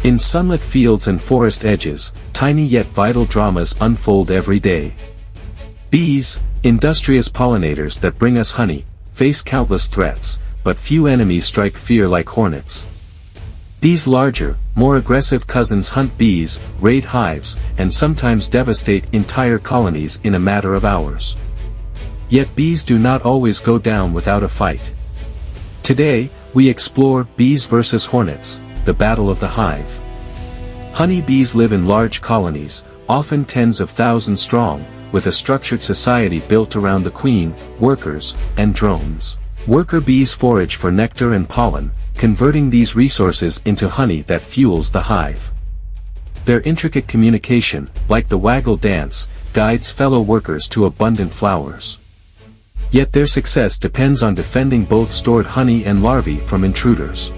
In sunlit fields and forest edges, tiny yet vital dramas unfold every day. Bees, industrious pollinators that bring us honey, face countless threats, but few enemies strike fear like hornets. These larger, more aggressive cousins hunt bees, raid hives, and sometimes devastate entire colonies in a matter of hours. Yet bees do not always go down without a fight. Today, we explore Bees versus Hornets, the battle of the hive. Honey bees live in large colonies, often tens of thousands strong, with a structured society built around the queen, workers, and drones. Worker bees forage for nectar and pollen, converting these resources into honey that fuels the hive. Their intricate communication, like the waggle dance, guides fellow workers to abundant flowers. Yet their success depends on defending both stored honey and larvae from intruders.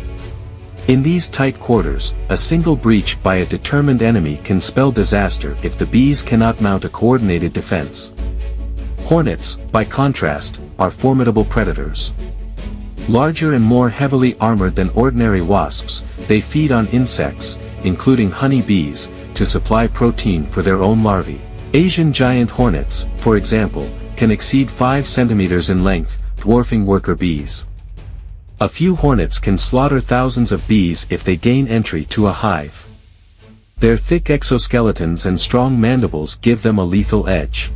In these tight quarters, a single breach by a determined enemy can spell disaster if the bees cannot mount a coordinated defense. Hornets, by contrast, are formidable predators. Larger and more heavily armored than ordinary wasps, they feed on insects, including honey bees, to supply protein for their own larvae. Asian giant hornets, for example, can exceed 5 centimeters in length, dwarfing worker bees. A few hornets can slaughter thousands of bees if they gain entry to a hive. Their thick exoskeletons and strong mandibles give them a lethal edge.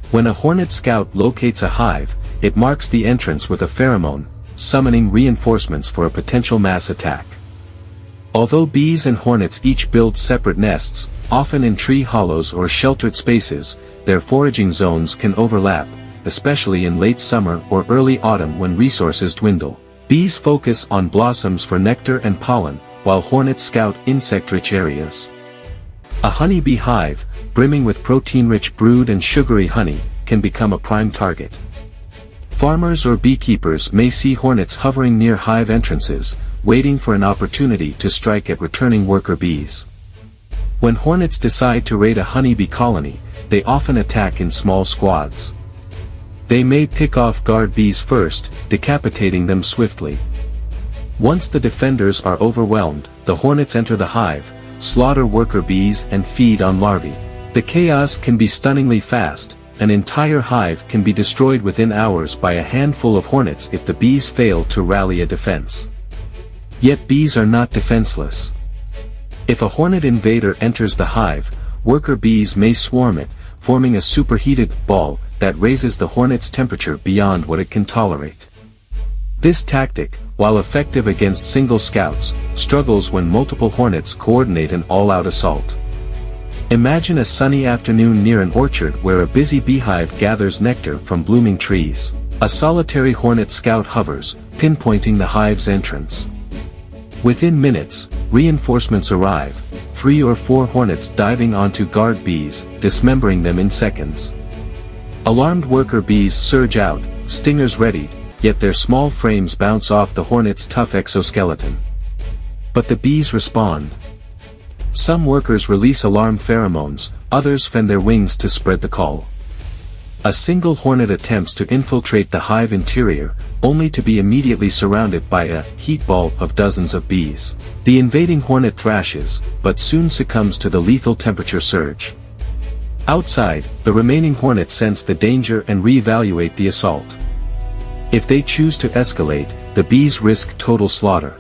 When a hornet scout locates a hive, it marks the entrance with a pheromone, summoning reinforcements for a potential mass attack. Although bees and hornets each build separate nests, often in tree hollows or sheltered spaces, their foraging zones can overlap, especially in late summer or early autumn when resources dwindle. Bees focus on blossoms for nectar and pollen, while hornets scout insect-rich areas. A honeybee hive, brimming with protein-rich brood and sugary honey, can become a prime target. Farmers or beekeepers may see hornets hovering near hive entrances, waiting for an opportunity to strike at returning worker bees. When hornets decide to raid a honeybee colony, they often attack in small squads. They may pick off guard bees first, decapitating them swiftly. Once the defenders are overwhelmed, the hornets enter the hive, slaughter worker bees and feed on larvae. The chaos can be stunningly fast. An entire hive can be destroyed within hours by a handful of hornets if the bees fail to rally a defense. Yet bees are not defenseless. If a hornet invader enters the hive, worker bees may swarm it, forming a superheated ball that raises the hornet's temperature beyond what it can tolerate. This tactic, while effective against single scouts, struggles when multiple hornets coordinate an all-out assault. Imagine a sunny afternoon near an orchard where a busy beehive gathers nectar from blooming trees. A solitary hornet scout hovers, pinpointing the hive's entrance. Within minutes, reinforcements arrive, 3 or 4 hornets diving onto guard bees, dismembering them in seconds. Alarmed worker bees surge out, stingers readied, yet their small frames bounce off the hornet's tough exoskeleton. But the bees respond. Some workers release alarm pheromones, others fan their wings to spread the call. A single hornet attempts to infiltrate the hive interior, only to be immediately surrounded by a heat ball of dozens of bees. The invading hornet thrashes, but soon succumbs to the lethal temperature surge. Outside, the remaining hornets sense the danger and reevaluate the assault. If they choose to escalate, the bees risk total slaughter.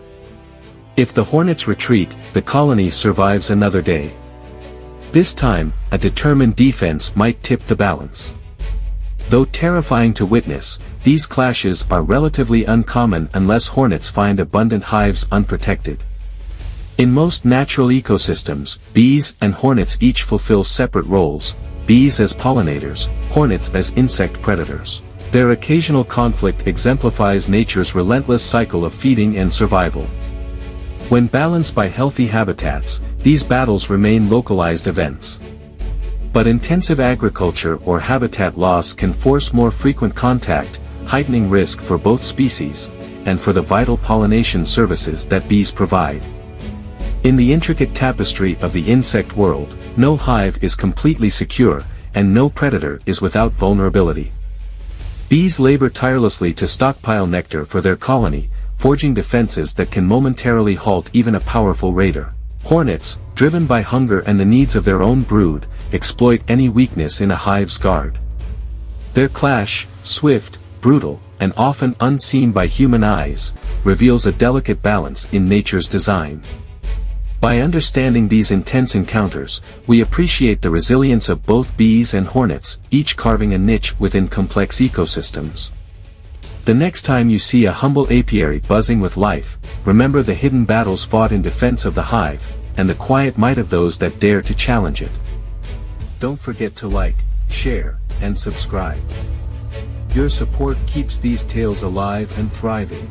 If the hornets retreat, the colony survives another day. This time, a determined defense might tip the balance. Though terrifying to witness, these clashes are relatively uncommon unless hornets find abundant hives unprotected. In most natural ecosystems, bees and hornets each fulfill separate roles, bees as pollinators, hornets as insect predators. Their occasional conflict exemplifies nature's relentless cycle of feeding and survival. When balanced by healthy habitats, these battles remain localized events. But intensive agriculture or habitat loss can force more frequent contact, heightening risk for both species, and for the vital pollination services that bees provide. In the intricate tapestry of the insect world, no hive is completely secure, and no predator is without vulnerability. Bees labor tirelessly to stockpile nectar for their colony, forging defenses that can momentarily halt even a powerful raider. Hornets, driven by hunger and the needs of their own brood, exploit any weakness in a hive's guard. Their clash, swift, brutal, and often unseen by human eyes, reveals a delicate balance in nature's design. By understanding these intense encounters, we appreciate the resilience of both bees and hornets, each carving a niche within complex ecosystems. The next time you see a humble apiary buzzing with life, remember the hidden battles fought in defense of the hive, and the quiet might of those that dare to challenge it. Don't forget to like, share, and subscribe. Your support keeps these tales alive and thriving.